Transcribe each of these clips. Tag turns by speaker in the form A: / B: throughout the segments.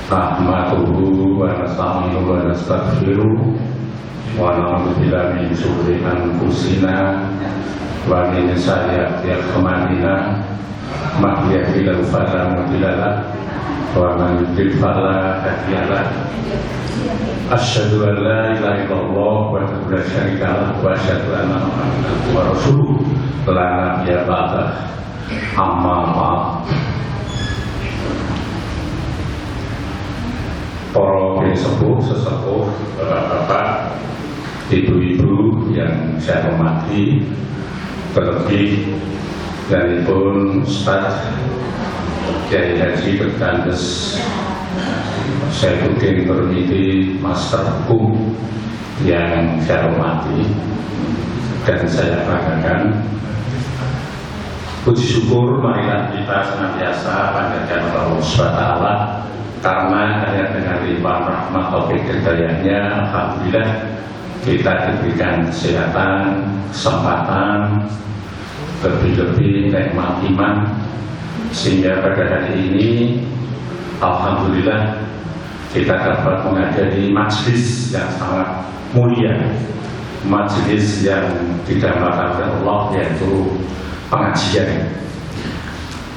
A: Nahmaduhu wa nasta'inuhu wa nastaghfiruh wa na'udzu billahi min shururi anfusina wa min sayyiati a'malina may yahdihillahu fala mudilla lahu wa man yudlil fala hadiya lahu. Asyhadu an la ilaha illallah wahdahu la syarika lahu wa asyhadu anna Muhammadan abduhu wa rasuluh la nabiyya ba'dahu. Amma ba'd. Para sesepuh, bapak-bapak, ibu-ibu yang saya hormati, terlebih dari pun Ustaz Kiai Haji Berkandes Saifuddin Nurmidi, Master Hukum yang saya hormati dan saya banggakan. Puji syukur marilah kita senantiasa panjatkan Allah SWT, karena hanya dengan limpahan rahmat taufik hidayahnya, alhamdulillah kita diberikan kesehatan, kesempatan, lebih-lebih nikmat iman, sehingga pada hari ini alhamdulillah kita dapat menghadiri majelis yang sangat mulia, majelis yang didambakan oleh Allah, yaitu pengajian,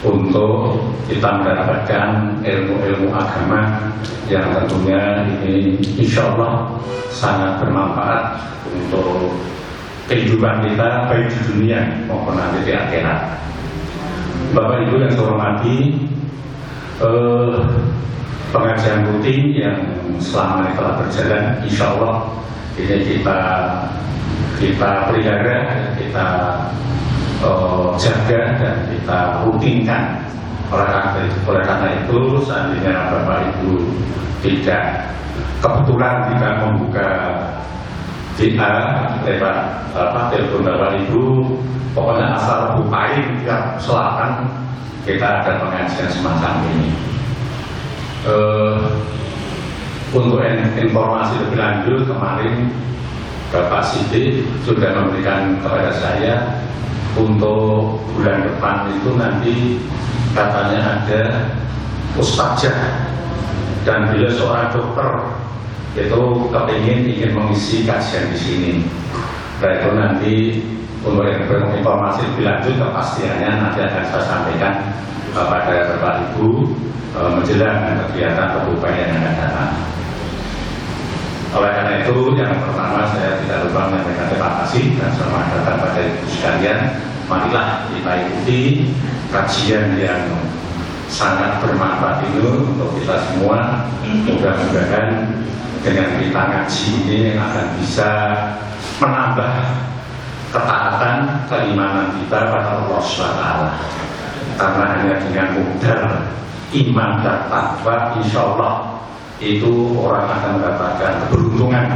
A: untuk kita mendapatkan ilmu-ilmu agama yang tentunya ini insya Allah sangat bermanfaat untuk kehidupan kita, baik di dunia maupun nanti di akhirat. Bapak Ibu yang saya hormati, pengajian rutin yang selama ini telah berjalan, insya Allah ini kita pelihara, kita jaga dan kita rutinkan. Oleh karena itu, seandainya Bapak Ibu tidak kebetulan tidak membuka WA lewat telepon Bapak Ibu, pokoknya asal bukain tiap selatan kita ada pengajian semacam ini. Untuk informasi lebih lanjut, kemarin Bapak Sidik sudah memberikan kepada saya untuk bulan depan itu nanti katanya ada ustazah dan beliau seorang dokter itu ingin mengisi kajian di sini. Nah itu nanti untuk informasi lebih lanjut kepastiannya nanti akan saya sampaikan kepada Bapak Ibu menjelang kegiatan pembukaan yang akan datang. Oleh karena itu, yang pertama saya tidak lupa menyampaikan terima kasih dan selamat datang pada ibu sekalian. Marilah kita ikuti kajian yang sangat bermanfaat ini untuk kita semua. Mudah-mudahan dengan kita ngaji ini akan bisa menambah ketaatan keimanan kita pada Allah SWT. Karena hanya dengan modal iman dan takwa, insya Allah itu orang akan mendapatkan keberuntungan,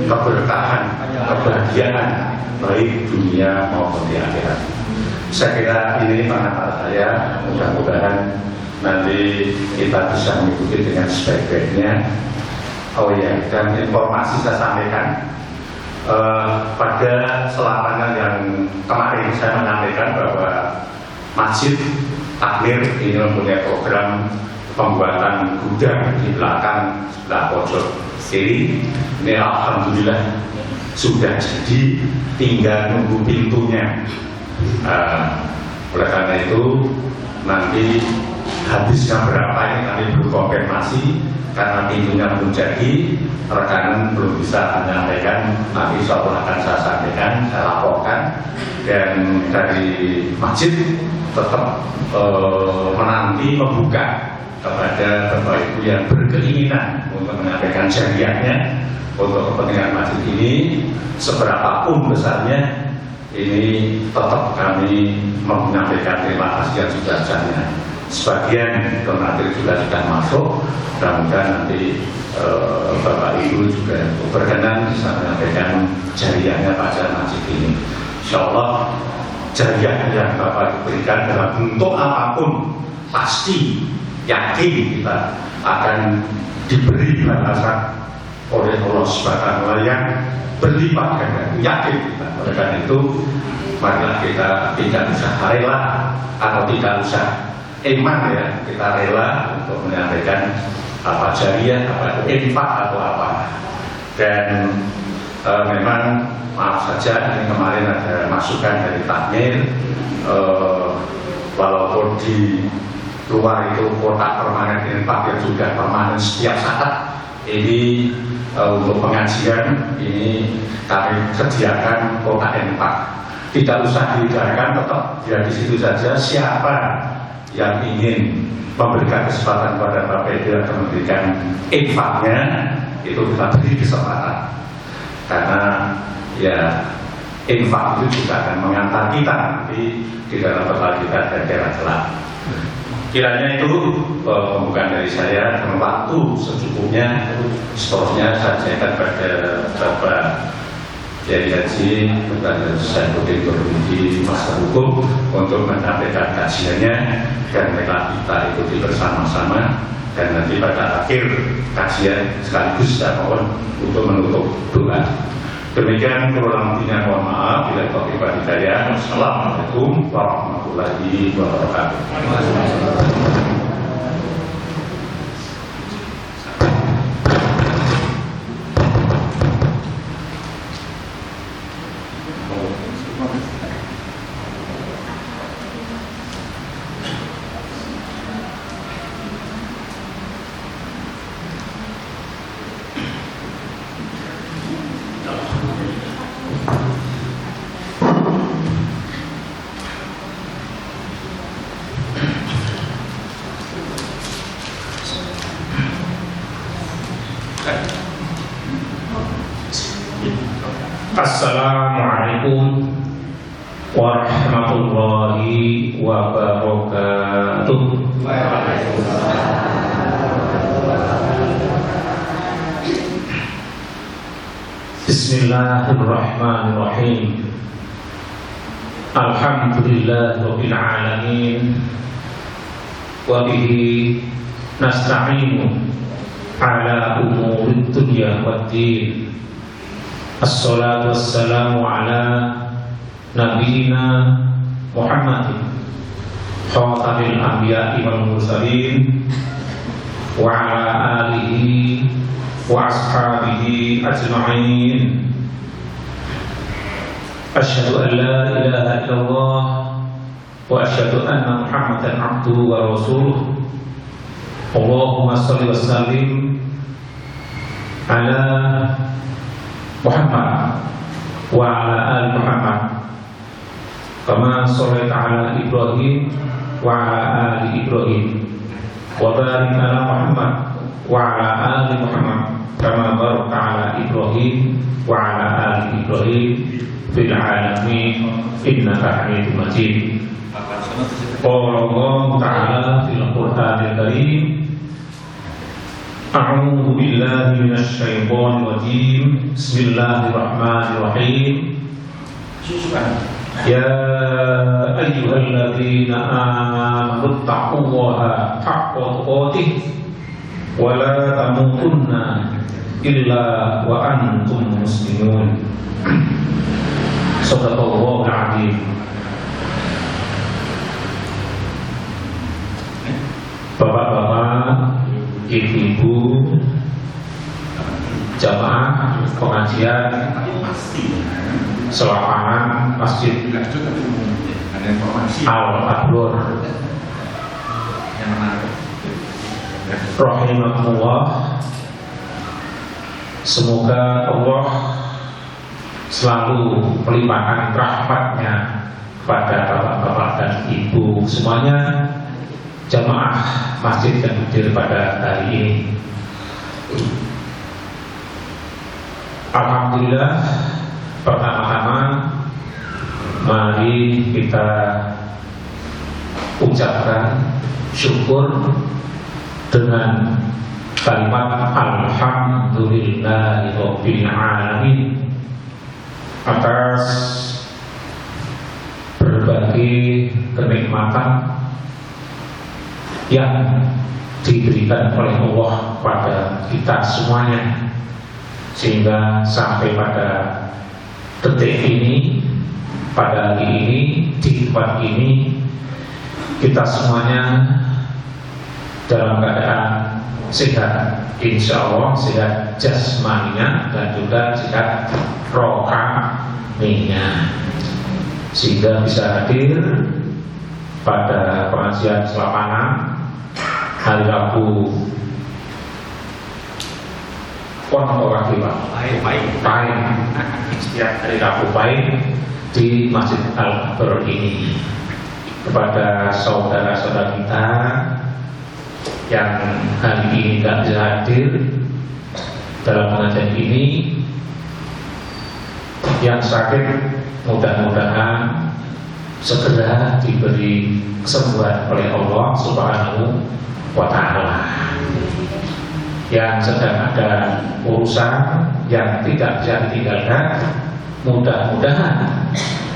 A: keberkahan, kebahagiaan baik dunia maupun di akhirat. Saya kira ini pengantar saya, mudah-mudahan nanti kita bisa mengikuti dengan sebaik-baiknya. Oh ya, dan informasi saya sampaikan pada selatan yang kemarin saya menyampaikan bahwa Masjid Takmir ini mempunyai program pembuatan gudang di belakang sebelah pojok kiri. Ini alhamdulillah sudah jadi, tinggal nunggu pintunya. Oleh karena itu nanti habisnya berapa ini kami belum konfirmasi, karena pintunya belum jadi, rekanan belum bisa menyampaikan. Nanti insya Allah akan saya sampaikan, saya laporkan. Dan dari masjid tetap menanti membuka kepada Bapak Ibu yang berkeinginan untuk menyampaikan jariahnya untuk kepentingan masjid ini, seberapapun besarnya, ini tetap kami menyampaikan terima kasih yang sudah-sudahnya. Sebagian donatur juga sudah masuk, mudah-mudahan nanti Bapak Ibu juga berkenan bisa menyampaikan jariahnya pada masjid ini. Insya Allah jariah yang Bapak berikan dalam bentuk apapun pasti yakin kita akan diberi balasan oleh Allah Subhanahu wa Ta'ala yang berlipat ganda, yakin kita. Oleh karena itu, marilah kita tidak usah rela atau tidak usah iman ya, kita rela untuk menyampaikan apa jariah, apa infak atau apa. Dan memang maaf saja ini kemarin ada masukan dari takmir, walaupun di luar itu kotak permanen infak yang sudah permanen setiap saat, ini untuk pengajian ini kami sediakan kotak infak. Tidak usah dihindarkan, tetap ya di situ saja. Siapa yang ingin memberikan kesempatan kepada Bapak Ibu yang memberikan infaknya, itu kita beri kesempatan. Karena ya infak itu juga akan mengantar kita nanti di dalam bekal kita dan akhirat kelak. Kiranya itu pembukaan dari saya, dengan waktu secukupnya, seterusnya saya akan pada Bapak Kiai Haji kepada Saifuddin Nurmudi, Master Hukum, untuk menyampaikan kajiannya dan mereka kita ikuti bersama-sama. Dan nanti pada akhir kajian sekaligus saya mohon untuk menutup doa. Demikian, kurang lebihnya mohon maaf. Bila taufiq wal hidayah. Wassalamualaikum warahmatullahi wabarakatuh.
B: Assalamualaikum warahmatullahi wabarakatuh. Bismillahirrahmanirrahim. Alhamdulillahirabbil alamin. Wa bihi nasta'inu ala umurid dunya waddin. Assalatu wassalamu ala nabiyyina Muhammadin khatamil anbiya'i wal mursalin wa ala alihi wa ashabihi ajma'in. Asyhadu an la ilaha illallah wa asyhadu anna Muhammadan abduhu wa rasuluh. Allahumma shalli wa sallim ala Muhammad wa ala ali Muhammad kama shallaita ala Ibrahim wa ala ali Ibrahim wa barik ala Muhammad wa ala ali Muhammad kama barakta ala Ibrahim wa ala ali Ibrahim fil alamin innaka Hamidum Majid. Qala Allah ta'ala fil Qur'anil Karim. A'udzu billahi minasy syaithanir rajim. Bismillahirrahmanirrahim. Ya ayyuhalladzina amanu taqullaha haqqa tuqatih wa la tamutunna illa wa antum muslimun. Shadaqallahul adzim. Bapak-bapak, ibu-ibu, jamaah pengajian selapangan Masjid Al-Adlur rahimahullah. Semoga Allah selalu melimpahkan rahmatnya kepada bapak-bapak dan ibu semuanya, jamaah masjid yang hadir pada hari ini. Alhamdulillah, pertama-tama mari kita ucapkan syukur dengan kalimat alhamdulillahirabbil alamin atas berbagai kenikmatan yang diberikan oleh Allah pada kita semuanya, sehingga sampai pada detik ini, pada hari ini, di tempat ini, kita semuanya dalam keadaan sehat, insya Allah sehat jasmaninya dan juga sehat rohaninya, sehingga bisa hadir pada pengajian selapanan hari Rabu. Pahing setiap hari Rabu Pahing di Masjid Al-Akbar ini. Kepada saudara-saudara kita yang hari ini tidak bisa hadir dalam pengajian ini, yang sakit mudah-mudahan segera diberi kesembuhan oleh Allah Subhanahu wa Ta'ala. Yang sedang ada urusan yang tidak bisa ditinggalkan, mudah-mudahan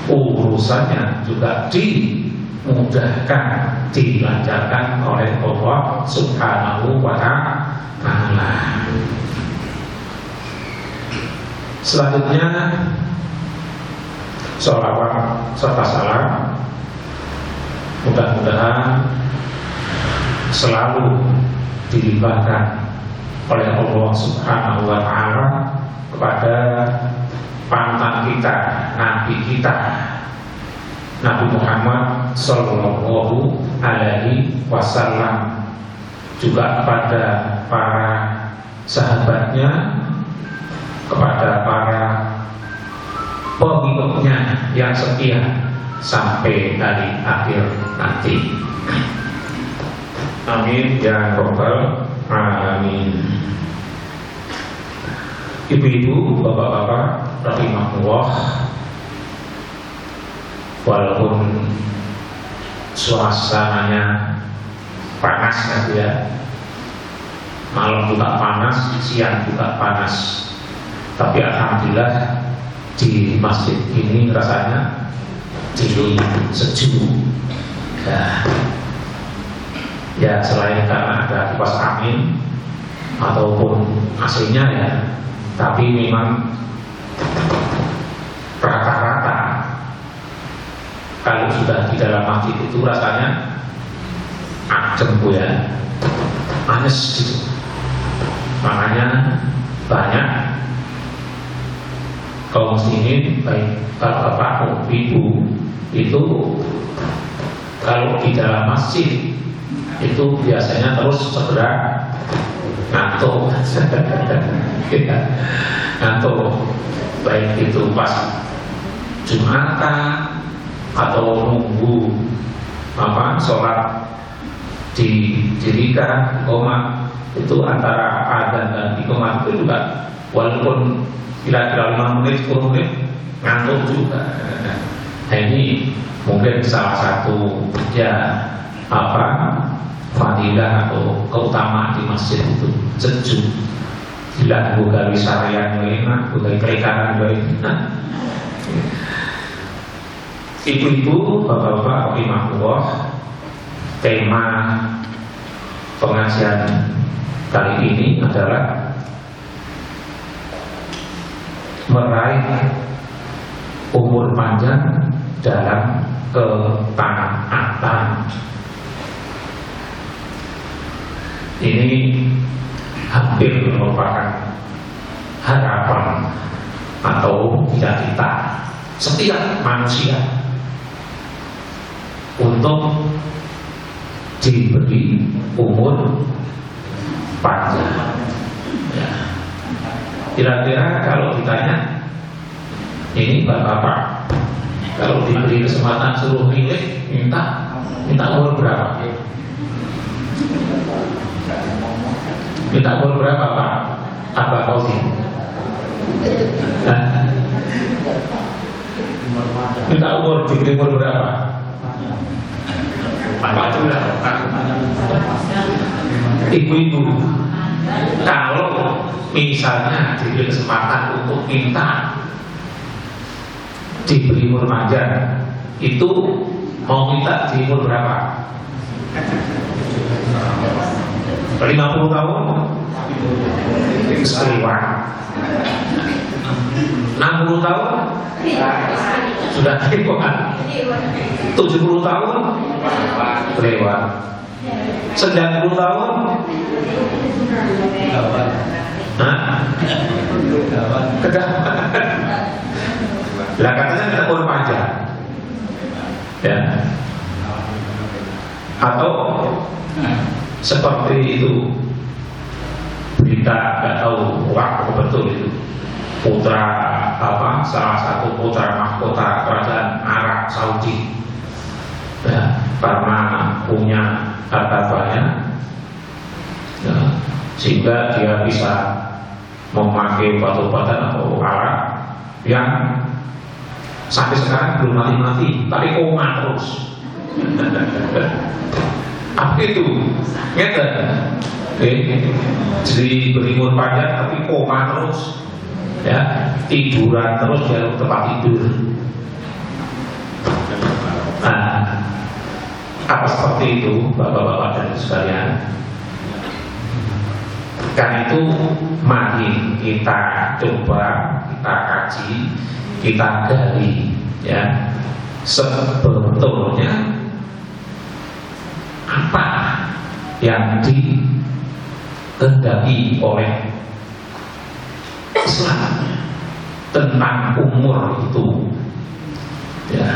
B: urusannya juga dimudahkan, dilancarkan oleh Allah Subhanahu wa Ta'ala. Selanjutnya, sholawat serta salam mudah-mudahan selalu dilimpahkan oleh Allah Subhanahu wa Ta'ala kepada panutan kita, Nabi kita, Nabi Muhammad Sallallahu Alaihi Wasallam, juga kepada para sahabatnya, kepada para pengikutnya yang setia sampai hari akhir nanti. Amin ya rabbal alamin. Ibu-ibu, bapak-bapak, rahimahullah, walaupun suasananya panas ya, malam juga panas, siang juga panas, tapi alhamdulillah di masjid ini rasanya jadi sejuk. Ya selain karena ada kipas angin ataupun AC-nya ya, tapi memang rata-rata kalau sudah di dalam masjid itu rasanya adem ya, panas gitu. Makanya banyak kaum muslimin, baik bapak maupun ibu, itu kalau di dalam masjid itu biasanya terus segera ngantuk. Ngantuk, baik itu pas Jumatan atau nunggu sholat didirikan iqamah, itu antara adzan dan iqamah itu juga walaupun kira-kira 5 menit 10 menit ngantuk juga. Nah ini mungkin salah satu fadilah atau keutamaan di masjid itu sejuk. Bila bukan syariat enak, bukan perikanan enak. Ibu-ibu, bapak-bapak, rahimahullah, tema pengajian kali ini adalah meraih umur panjang dalam ketaatan. Ini hampir merupakan harapan atau cita-cita setiap manusia untuk diberi umur panjang. Ya. Kira-kira kalau ditanya, ini bapak-bapak, kalau diberi kesempatan suruh milih, minta umur berapa? Minta umur berapa Pak? Apa kau sih? Minta umur berapa? Apa juga? Ibu-ibu, kalau misalnya diberi kesempatan untuk minta diberi umur panjang, itu mau minta di umur berapa? 50 tahun kelewat, 60 tahun sudah kelewat, 70 tahun kelewat, 90 tahun? Hah? Kedawan. Lah katanya kita umur panjang. Ya. Atau seperti itu berita, nggak tahu waktu betul itu, putra apa, salah satu putra mahkota kerajaan Arab Saudi, ya, karena punya harta banyak, ya, sehingga dia bisa memakai batu-batan atau alat yang sampai sekarang belum mati-mati, tapi koma terus. Apa itu? Ngerti? Jadi berumur panjang tapi koma terus, ya, tiduran terus di tempat tidur. Nah, apa seperti itu, bapak-bapak dan sekalian? Karena itu mari kita coba, kita kaji, kita gali, ya, sebetulnya apa yang dikehendaki oleh Islam tentang umur itu, ya.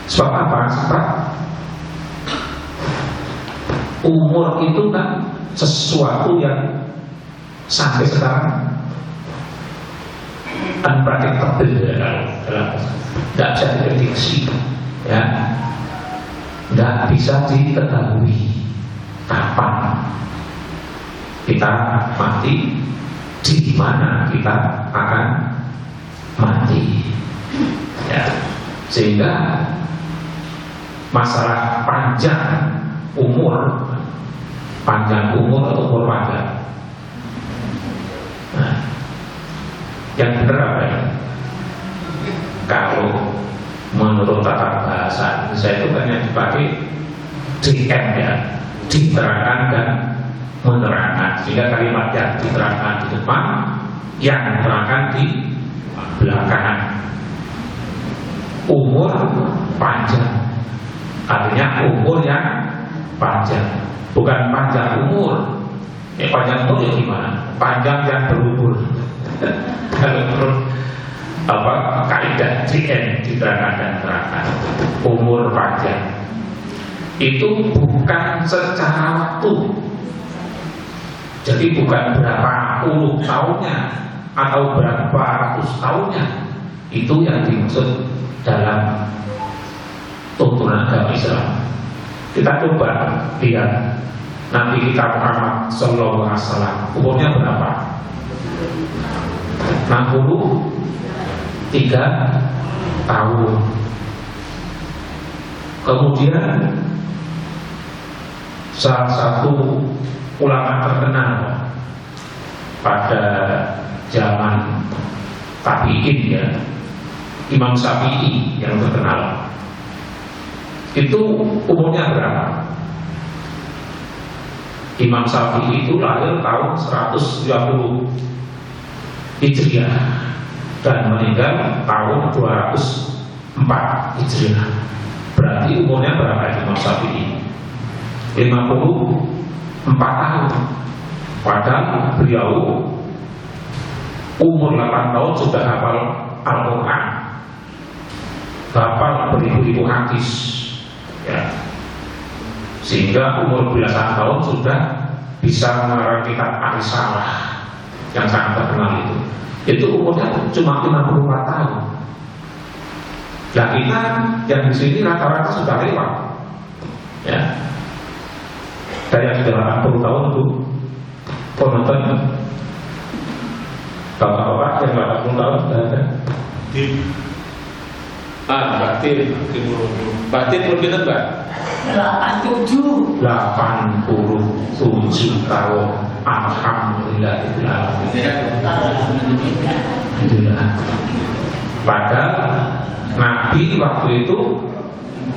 B: Sebab apa? Sebab umur itu kan sesuatu yang sampai sekarang unpredictable, dalam tidak bisa diprediksi, ya, tidak bisa diketahui kapan kita mati, di mana kita akan mati, ya. Sehingga masalah panjang umur atau umur panjang, nah, yang benar apa ya? Kalau menurut tata bahasa saya itu kan yang dipakai DM, ya, diterangkan dan menerangkan, sehingga kalimat yang diterangkan di depan, yang diterangkan di belakang. Umur panjang artinya umur yang panjang, bukan panjang umur. Panjang umur ya gimana? Panjang yang berumur. Kalau menurut apa kaidah DM diterangkan dan terangkan, umur panjang itu bukan secara waktu. Jadi bukan berapa puluh tahunnya atau berapa ratus tahunnya. Itu yang dimaksud dalam tuntunan agama Islam. Kita coba lihat Nabi kita Muhammad Sallallahu Alaihi Wasallam umurnya berapa? 63 tahun. Kemudian salah satu ulama terkenal pada zaman tabi'in, ya, Imam Syafi'i yang terkenal, itu umurnya berapa? Imam Syafi'i itu lahir tahun 120 Hijriah dan meninggal tahun 204 Hijriah. Berarti umurnya berapa Imam Syafi'i? 54 tahun. Padahal beliau umur 8 tahun sudah hafal Al-Quran, hafal beribu-ribu hadis, ya. Sehingga umur belasan tahun sudah bisa mengarang kitab Ar-Risalah yang sangat terkenal itu. Itu umurnya cuma 54 tahun. Nah kita yang di sini rata-rata sudah lewat, ya. Dari yang sudah 80 tahun itu penonton, bapak-bapak yang 80 tahun sudah ada. Batin berapa Mbak? 87 tahun. Alhamdulillah. Padahal Nabi waktu itu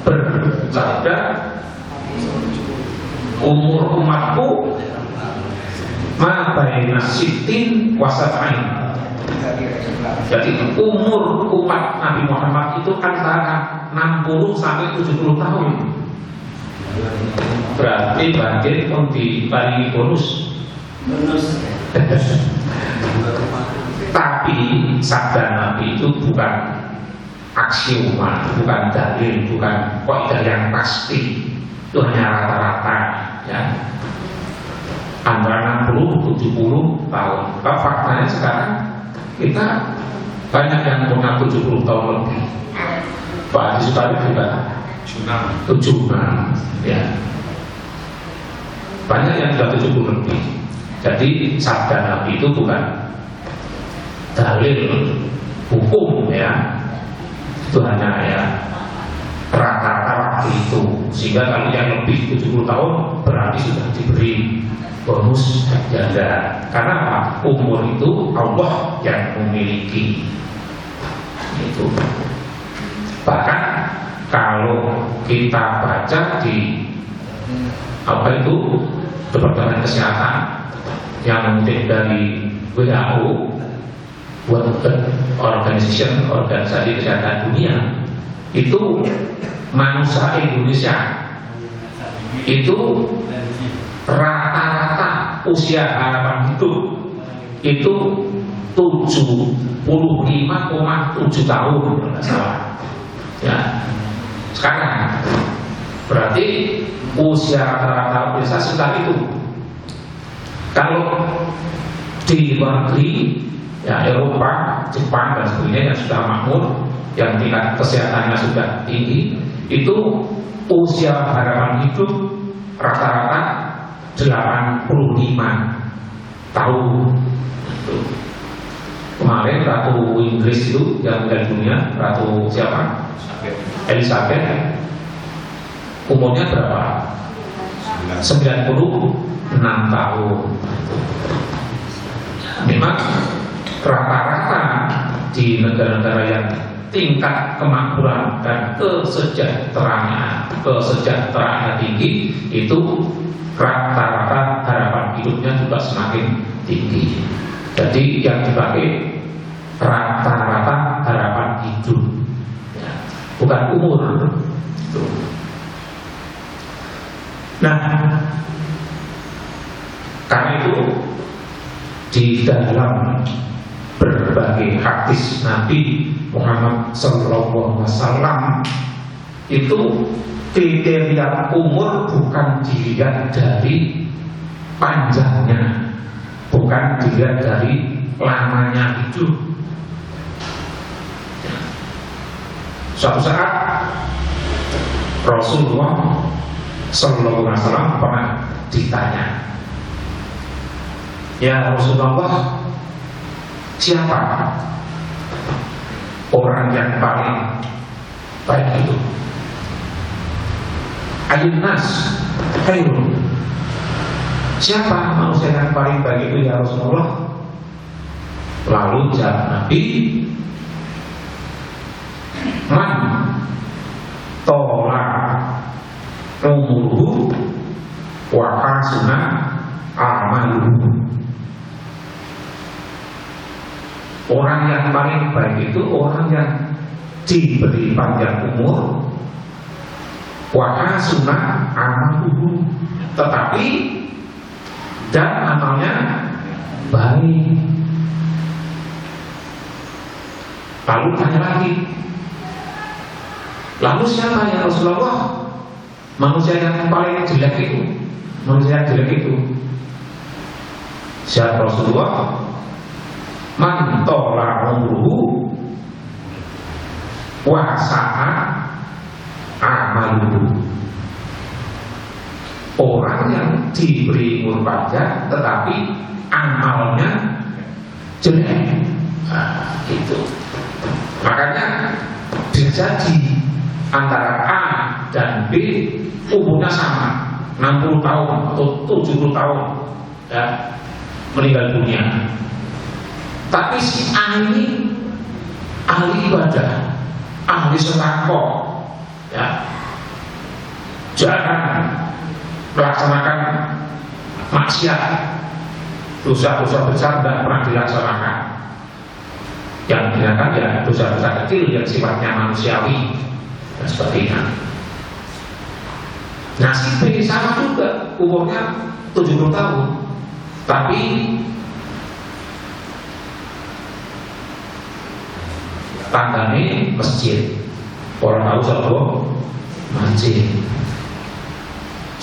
B: bersabda, umur umatku ma baina sittin wa sab'in. Jadi umur umat Nabi Muhammad itu antara 60 sampai 70 tahun. Berarti batin pun diparingi bonus. Tapi sabda Nabi itu bukan aksioma, bukan dalil, bukan kaidah yang pasti. Itu hanya rata-rata, ya. Antara 60 70 tahun. Kalau faktanya sekarang kita banyak yang punya 70 tahun lebih. Pak Haji Sutari juga 76, ya. Banyak yang sudah 70 lebih. Jadi sabda Nabi itu bukan dalil hukum, ya. Itu hanya ya rata-rata waktu itu. Sehingga kalau yang lebih 70 tahun berarti sudah diberi bonus janda. Karena apa? Umur itu Allah yang memiliki. Itu. Bahkan kalau kita baca di apa itu Departemen Kesehatan yang mungkin dari WHO, World Organization, Organisasi Kesehatan Dunia, itu manusia Indonesia itu rata-rata usia harapan hidup itu 75,7 tahun, kalau nggak salah. Ya, sekarang berarti usia rata-rata Indonesia sekitar itu. Kalau di luar negeri, ya Eropa, Jepang dan sebagainya yang sudah makmur, yang tingkat kesehatannya sudah tinggi, itu usia harapan hidup rata-rata 85 tahun. Kemarin Ratu Inggris itu yang meninggal dunia, Ratu siapa? Elizabeth. Umurnya berapa? 96 tahun. Memang rata-rata di negara-negara yang tingkat kemakmuran dan kesejahteraannya tinggi, itu rata-rata harapan hidupnya juga semakin tinggi. Jadi yang dipakai rata-rata harapan hidup, ya, bukan umur. Nah, karena itu di dalam berbagai hadis Nabi Muhammad SAW itu kriteria umur bukan dilihat dari panjangnya, bukan dilihat dari lamanya hidup. Suatu saat Rasulullah SAW pernah ditanya, "Ya Rasulullah, siapa orang yang paling baik itu? Ayunnas khairun." Siapa manusia yang paling baik itu ya Rasulullah? Lalu jawab Nabi, "Man tola umuruhu wa hasuna amaluhu." Orang yang paling baik itu orang yang diberi panjang umur, wa hasuna amaluhu, tetapi dan amalnya baik. Lalu tanya lagi, lalu siapa ya Rasulullah manusia yang paling jelek itu? Manusia yang jelek itu siapa Rasulullah? Man tola umruhu wa sa'a amaluhu. Orang yang diberi umur panjang tetapi amalnya jelek. Nah, itu. Makanya bisa jadi antara A dan B umurnya sama, 60 tahun atau 70 tahun, ya, meninggal dunia. Tapi si A ini ahli ibadah, ahli sedekah, ya, jarang melaksanakan maksiat, dosa-dosa besar tidak pernah dilaksanakan. Yang dilaksanakan ya dosa-dosa kecil yang sifatnya manusiawi dan sebagainya. Nah si B sama juga, umurnya 70 tahun, tapi tanggane masjid. Orang tahu sobo masjid.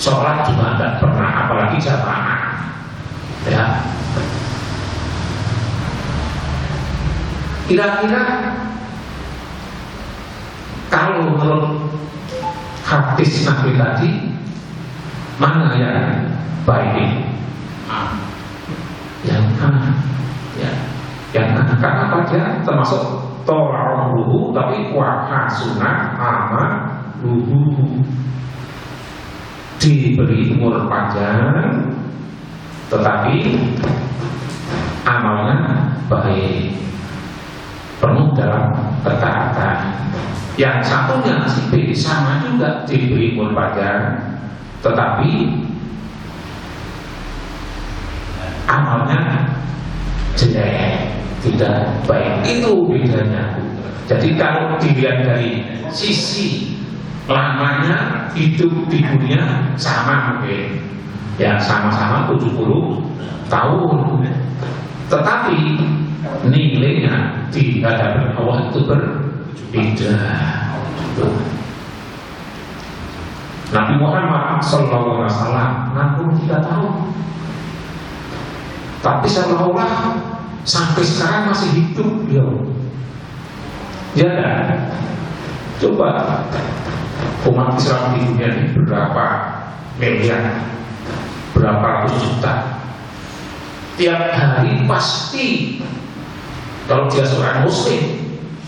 B: Sholat juga tidak pernah, apalagi jamaah. Ya. Kira-kira kalau menurut hadis Nabi tadi, mana yang baik? Yang mana? Ya. Yang mana? Karena apa dia termasuk tolak luhu, tapi wahasuna ama luhu, diberi umur panjang, tetapi amalnya baik, penuh dalam ketaatan. Yang satunya si B sama juga diberi umur panjang, tetapi amalnya jelek, tidak baik. Itu bedanya. Jadi kalau dilihat dari sisi lamanya hidup di dunia sama mungkin, ya sama-sama 70 tahun, tetapi nilainya di hadapan Allah itu berbeda. Nabi Muhammad SAW namun kita tahu, tapi seolah-olah sampai sekarang masih hidup beliau. Ya kan? Coba umat Islam di dunia ini berapa miliar, berapa ratus juta. Tiap hari pasti kalau dia seorang muslim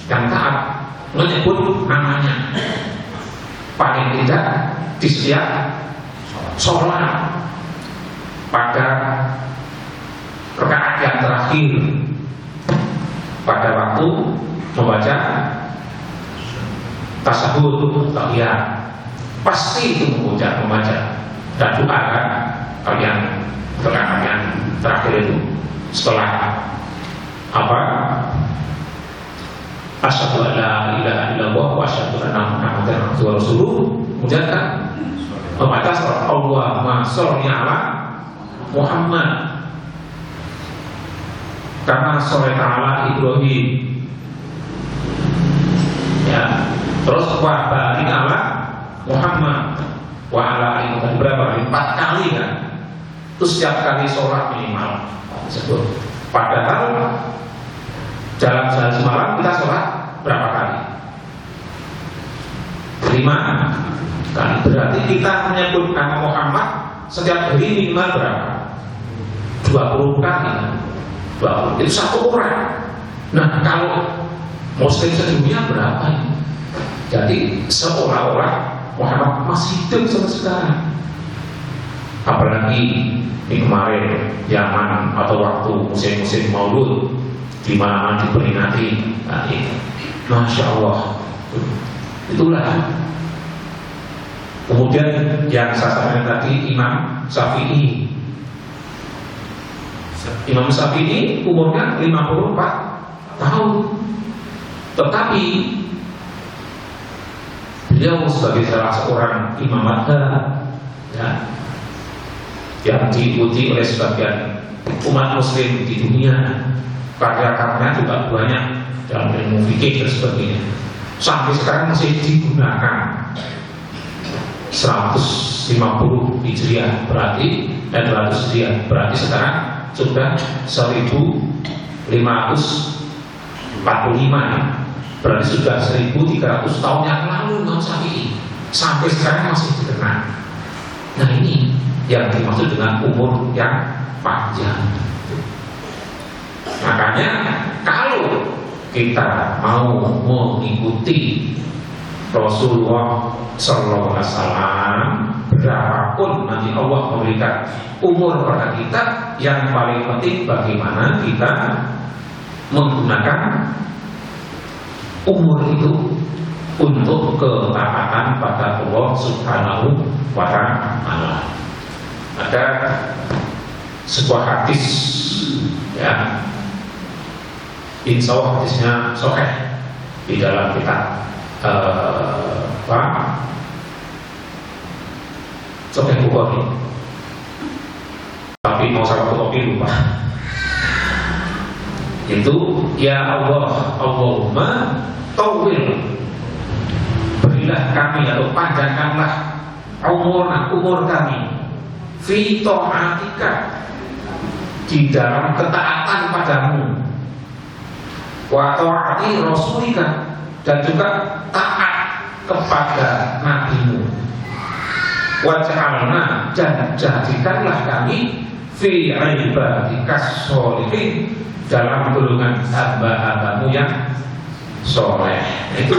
B: yang taat menyebut namanya, paling tidak di setiap sholat pada rakaat yang terakhir, pada waktu membaca tasyahud tahiyat, pasti itu membaca dan doa kan kalian rakaat yang terakhir itu setelah apa? Asyhadu an la ilaha illallah wa asyhadu anna Muhammadar rasulullah. Kemudian kan membaca surat Allahumma sholli ala Muhammad, karena sholli ala Ibrahim, ya. Terus wa barik ala Muhammad wa ala Ibrahim, berapa? 4 kali kan? Itu setiap kali sholat minimal disebut. Padahal dalam sehari semalam kita sholat berapa kali? 5 kali. Berarti kita menyebut nama Muhammad setiap hari minimal berapa? 20 kali. 20. Itu satu orang. Nah kalau muslim sedunia berapa ini? Jadi seolah-olah Muhammad masih hidup sampai sekarang. Apalagi di kemarin zaman atau waktu musim-musim Maulud, di mana diperingati, nah, Masya Allah, itulah. Kemudian yang saya sampaikan tadi Imam Syafi'i. Imam Syafi'i umurnya 54 tahun, tetapi beliau sebagai salah seorang imam madhab, ya, yang diikuti oleh sebagian umat muslim di dunia. Karya-karyanya juga banyak dalam ilmu fikih dan sebagainya. Sampai sekarang masih digunakan. 150 Hijriah berarti, dan 200 Hijriah berarti sekarang sudah 1545, berarti sudah 1300 tahun yang lalu Imam Syafi'i sampai sekarang masih dikenal. Nah ini yang dimaksud dengan umur yang panjang. Makanya kalau kita mau mengikuti Rasulullah Sallallahu Alaihi Wasallam, berapapun nanti Allah memberikan umur pada kita, yang paling penting bagaimana kita menggunakan umur itu untuk ketaatan pada Allah Subhanahu wa Ta'ala. Ada sebuah hadis, ya, insya Allah hadisnya sahih di dalam kitab Coba Bukhari. Tapi mau sama kopi lupa. Itu ya Allah, Allahumma tawil, berilah kami atau panjangkanlah umur kami fi ta'atika, di dalam ketaatan padamu, wa ta'ati rasulika, dan juga taat kepada nabimu, wa ja'alna, dan jadikanlah kami fi ibadikas sholihin, dalam golongan hamba-hambamu yang soleh. Itu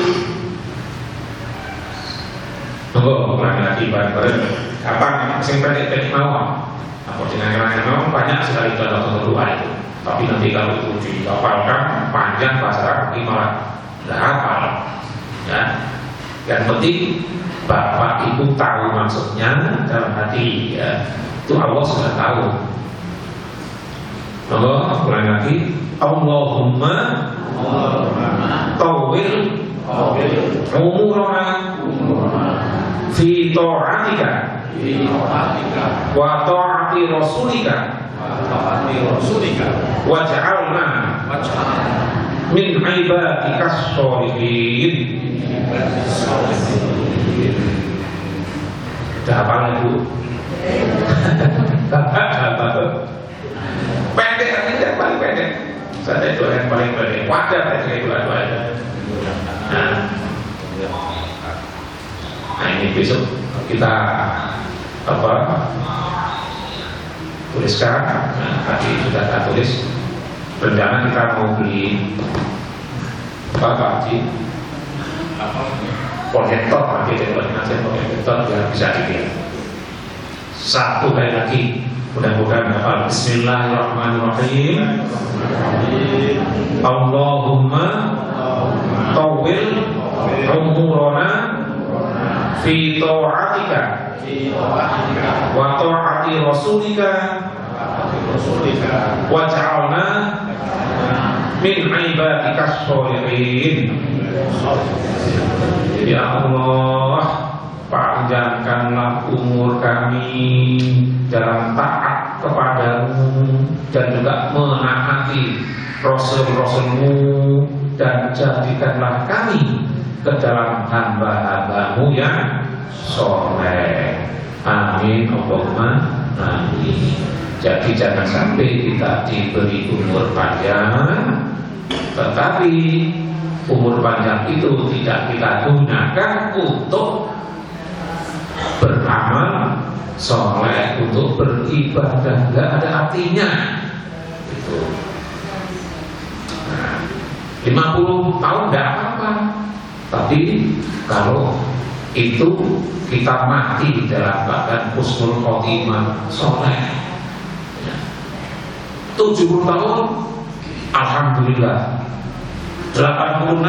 B: tunggu ulangi lagi bareng-bareng. Apa sing pendek mau? Apa jenengan mau banyak sekali contoh doa itu. Tapi nanti kalau itu dihafalkan panjang bahasa Arab malah nggak hafal. Ya. Yang penting Bapak Ibu tahu maksudnya dalam hati, ya. Itu Allah sudah tahu. Allah ulangi lagi. Allahumma tawil umurana fi ta'atika wa ta'ati rasulika wa ja'alna min ibadikas sholihin. Dah hafal Bu? Pendek artinya yang paling pendek. Saya itu yang paling pendek. Wajar pendek itu ada. Nah ini besok kita tuliskan. Tadi sudah kita tulis. Rencana kita mau beli Pak Haji proyektor, nanti proyektor biar bisa dilihat. Satu kali lagi, mudah-mudahan hafal. Bismillahirrahmanirrahim. Allahumma tawil umurana fi ta'atika wa ta'ati rasulika wa ja'alna min ibadikas sholihin. Ya Allah, panjangkanlah umur kami dalam taat kepadamu dan juga menaati Rasul-Rasulmu, dan jadikanlah kami ke dalam hamba-hambamu yang soleh. Amin Allahumma amin. Jadi jangan sampai kita diberi umur panjang, tetapi umur panjang itu tidak kita gunakan untuk beramal soleh, untuk beribadah, nggak ada artinya. Itu 50 tahun nggak apa-apa, tapi kalau itu kita mati dalam badan husnul khotimah soleh, 70 tahun alhamdulillah, 86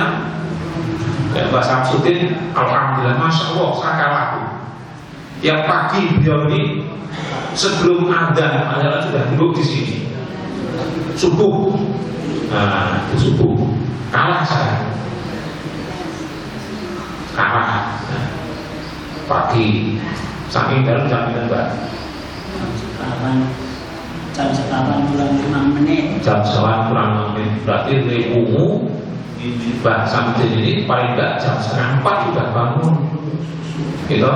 B: ya Mbak Samsudin alhamdulillah, masya Allah sakalaku. Yang pagi beliau ini sebelum adzan adalah sudah duduk di sini subuh. Nah itu subuh kalah saya, kalah pagi saking dalam jaminan Mbak.
C: Jam 9 kurang 5 menit. Jam
B: 9 kurang 5 menit. Berarti dari ungu Mbak Samsudin ini paling enggak jam 3:30 sudah bangun. Gitu.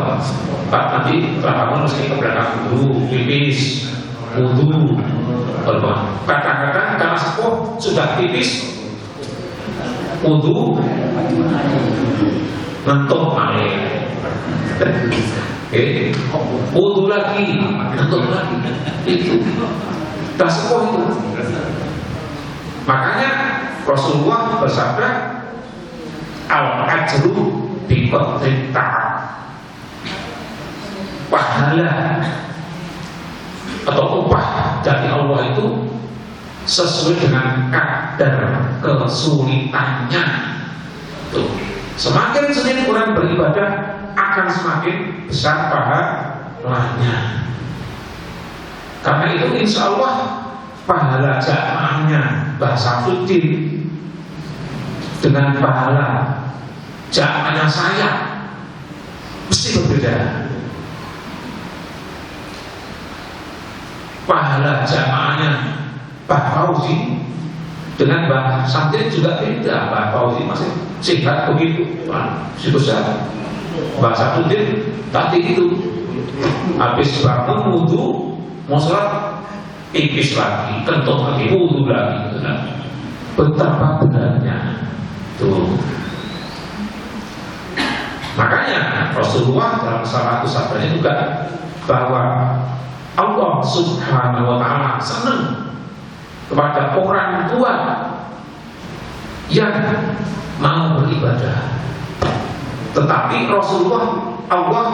B: Pak nanti setelah bangun mesti ke belakang dulu, pipis, wudu. Kadang-kadang karena sepuh sudah pipis, wudu, ngentuk malih. Wudu lagi, ngentuk lagi. Itu dah sepuh itu. Makanya Rasulullah bersabda, al-ajru bi qadri ta'at. Pahala atau upah dari Allah itu sesuai dengan kadar kesulitannya. Tuh. Semakin sering orang beribadah akan semakin besar pahalanya. Karena itu insya Allah pahala jamaahnya Mbah Samsudin dengan pahala jamaahnya saya mesti berbeda. pahala jamaahnya Pak Fauzi dengan Mbak Samtin juga beda. Mbak Fauzi masih sehat begitu, susah. Mbak Samtin tadi itu habis bangun wudhu mau sholat pipis lagi, kentut lagi, wudhu lagi, gitu. Betapa beratnya tuh. Makanya Rasulullah dalam salah satu sabdanya juga bahwa Allah Subhanahu wa ta'ala senang kepada orang tua yang mau beribadah. Tetapi Allah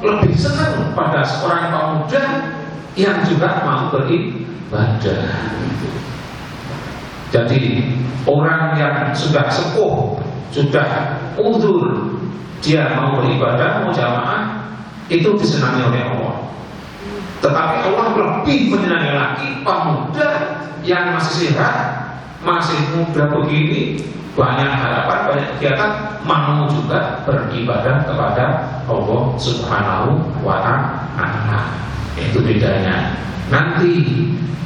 B: lebih senang pada seorang pemuda yang juga mau beribadah. Jadi orang yang sudah sepuh, sudah uzur, dia mau beribadah, mau jamaah, itu disenangi oleh Allah. Tetapi Allah lebih menyenangi lagi pemuda yang masih sehat, masih muda begini, banyak harapan, banyak kegiatan, mau juga beribadah kepada Allah Subhanahu wa ta'ala. Itu bedanya nanti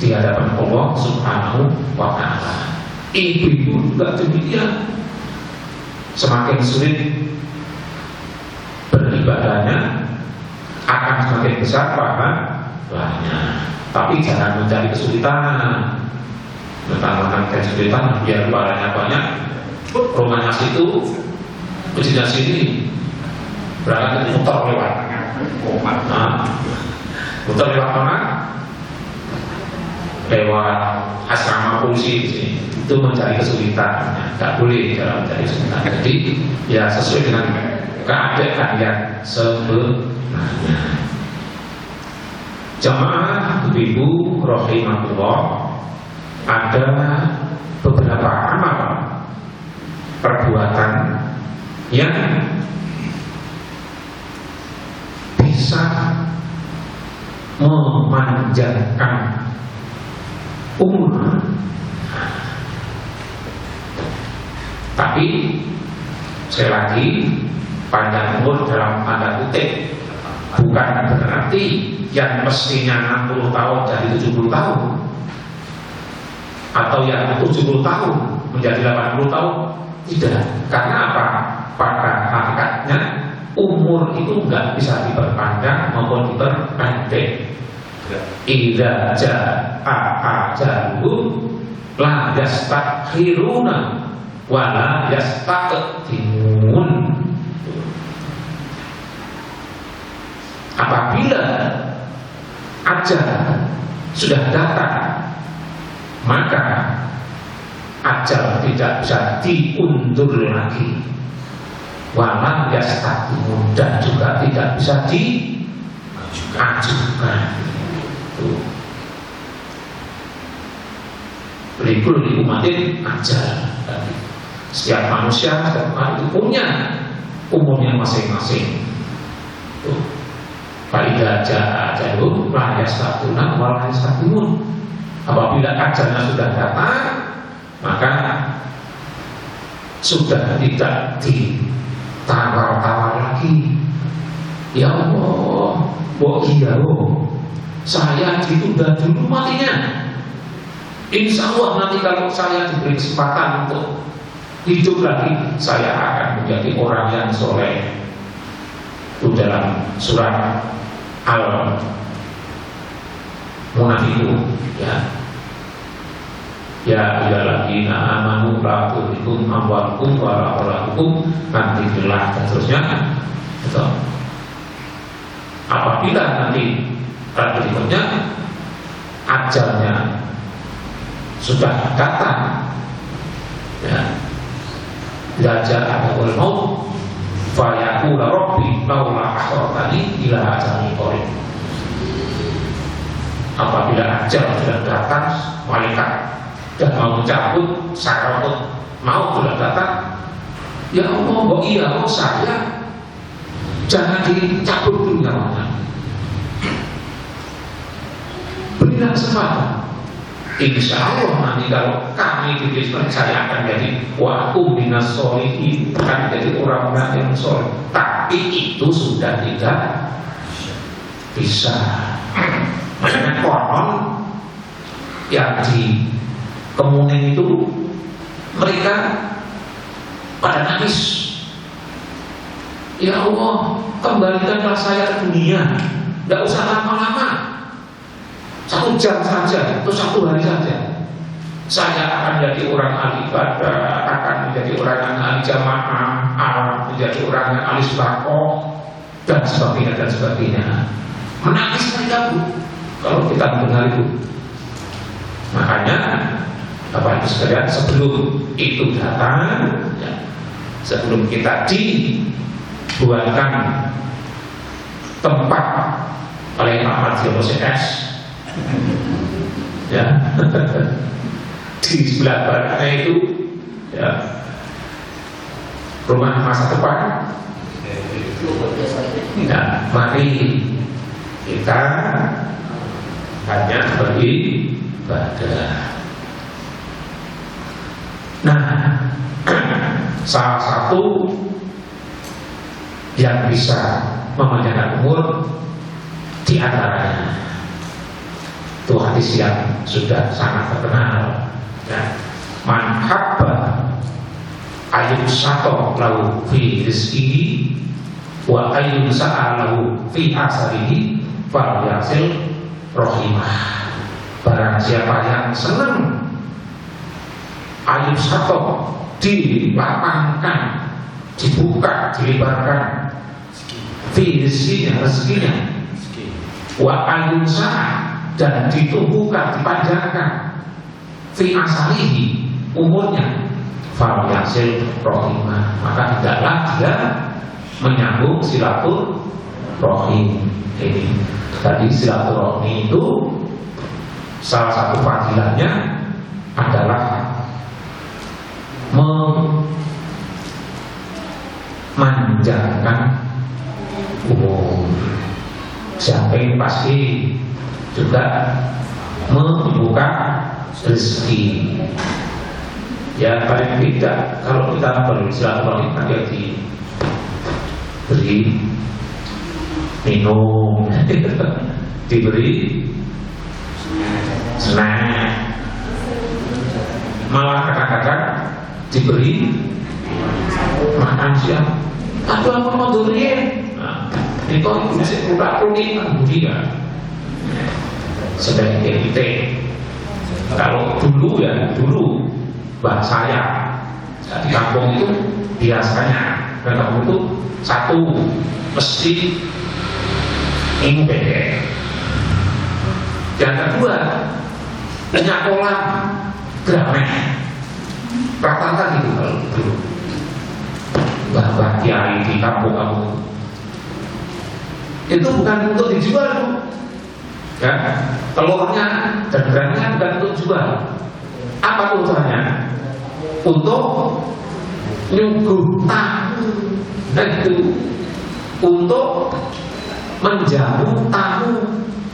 B: di hadapan Allah Subhanahu wa ta'ala. Ibu-ibu juga demikian, semakin sulit beribadahnya akan semakin besar pahalanya. Tapi jangan mencari kesulitan, mentang-mentang kesulitan biar pahalanya banyak. Rumahnya situ, masjidnya sini, berangkat muter lewat. Muter lewat mana? Lewat asrama polisi di sini. Itu mencari kesulitan, nggak boleh dalam mencari kesulitan. Jadi ya sesuai dengan keadaan yang sebenarnya. Jamaah ibu rahimahullah, ada beberapa amal perbuatan yang bisa memanjangkan umur. Tapi sekali lagi, panjang umur dalam tanda kutip bukan berarti yang mestinya 60 tahun jadi 70 tahun, atau yang 70 tahun menjadi 80 tahun. Tidak. Karena apa? Pada hakikatnya umur itu nggak bisa diperpanjang maupun diperpendek. Idza jaa ajaluhum la yastakhiruna wa la yastaqdimun. Apabila ajal sudah datang, maka ajal tidak bisa diundur lagi, walam yastaqdimun, dan juga tidak bisa diajukan. Berikul umatin ajal. Setiap manusia, setiap orang itu punya umurnya masing-masing. Faiza jaa ajaluhum la yastaqdimuna wa la yastaqdimun. Apabila ajalnya sudah datang, maka sudah tidak ditawar-tawar lagi. Ya Allah, iya loh, saya ditunda dulu matinya. Insya Allah nanti kalau saya diberi kesempatan untuk hidup lagi, saya akan menjadi orang yang soleh. Itu dalam surat Al-Munafiqun, ya. Ya ayyuhalladzina amanu la tulhikum amwalukum wa la auladukum an dzikrillah, dan seterusnya. Betul. Apabila nanti berikutnya ajalnya sudah datang, ya, belajar agakul maut fa yaqulu rabbi laula akhartani ila ajalin qarib. Apabila ajal sudah datang, malaikat dan mau mencabut sakaratul maut sudah datang, ya Allah, iya Allah, saya jangan dicabut dulu nyawanya, berilah kesempatan. Insya Allah nanti kalau kami diberi kesempatan, saya akan jadi wa'akum minas sholihin, akan jadi orang-orang yang soleh. Tapi itu sudah tidak bisa. Makanya konon yang di Kemuning itu mereka pada nangis, ya Allah, kembalikanlah saya ke dunia, tidak usah lama-lama, 1 jam saja atau 1 hari saja, saya akan menjadi orang ahli ibadah, akan menjadi orang yang ahli jamaah, akan menjadi orang yang ahli sembako, dan sebagainya. Menangis mereka, Bu, kalau kita mendengar itu. Makanya Bapak Ibu sekalian, sebelum itu datang, ya, sebelum kita dibuatkan tempat oleh Pak Mardiono CS, ya, di sebelah baratnya itu, ya, rumah masa depan. Ya, mari kita hanya beribadah. Nah, salah satu yang bisa memanjangkan umur di antaranya itu hadis yang sudah sangat terkenal, ya. Man habba ayun sato lahu fi rizqihi wa ayun sa'alahu fi asarihi fal yasil rohimah. Barang siapa yang senang ayub sato dilapangkan, dibuka, dilebarkan fi rezekinya, wa ayun sa'a, dan ditumbuhkan, dipanjangkan fi asalihi, umurnya, fal yasil rohimah, maka tidaklah dia menyambung silaturahim. Ini tadi silaturahmi itu salah satu fadilahnya adalah memanjangkan umur. Siapa yang pasti juga membuka rezeki. Ya paling tidak kalau kita bersilaturahim kan diberi minum, diberi snack, malah kadang-kadang diberi makan siang. Aduh aku mau durian. Nah, ini kok bisa buka kuning durian. Sebagai kita, kalau dulu bah saya di kampung itu biasanya kampung itu satu mesti minum bedek. Yang kedua minyak kolam grameh. Rata-rata gitu kalau dulu. Bah kiai di kampung itu bukan untuk dijual, ya. Telurnya dan gramnya bukan untuk jual. Apa tujuannya? Untuk nyuguh tamu, itu untuk menjamu tamu,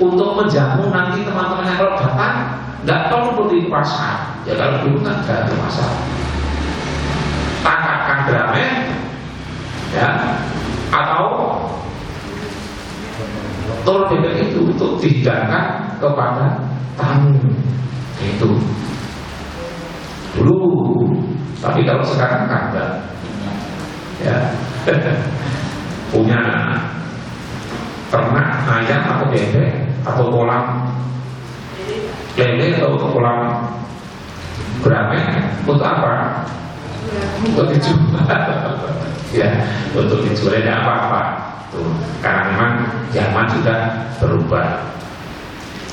B: untuk menjamu nanti teman-teman yang kalau datang nggak perlu di pasar. Ya kalau dulu kan ada di pasar. Tangkakan grameh, ya, atau telur bebek itu untuk dihidangkan kepada tamu itu dulu. Tapi kalau sekarang kan enggak, ya. Punya ternak ayam atau bebek atau kolam lele atau kolam grameh untuk apa? Untuk dijual. Ya, untuk dijual tidak apa-apa. Tuh, karena memang zaman sudah berubah.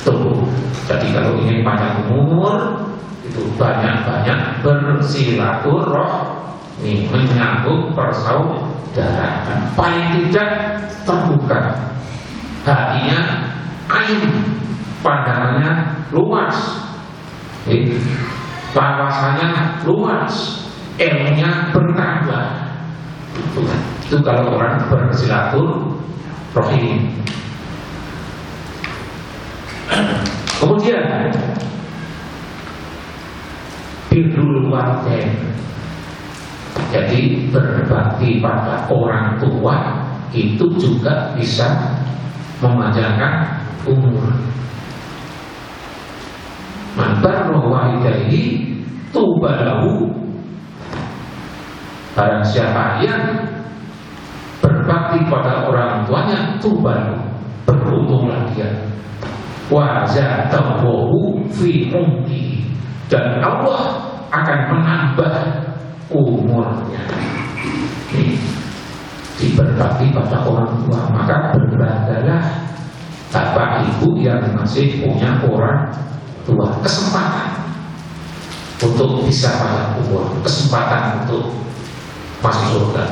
B: Tuh, jadi kalau ingin panjang umur itu banyak-banyak bersilaturahmi, menyambung persaudaraan, paling tidak terbuka hatinya, ain, pandangannya luas, wawasannya luas, ilmunya bertambah. Itu kalau orang bersilaturahmi. Kemudian birrul walidain, jadi berbakti pada orang tua itu juga bisa memanjangkan umur. Man barra walidayhi tubalahu. Barang siapa yang berbakti pada orang tuanya, tubalahu, beruntunglah dia. Wa zadahu fi umri, dan Allah akan menambah umurnya. Diberbakti pada orang tua, maka berbadalah bapak ibu yang masih punya orang tua kesempatan untuk bisa pada umur, kesempatan untuk masuk surga.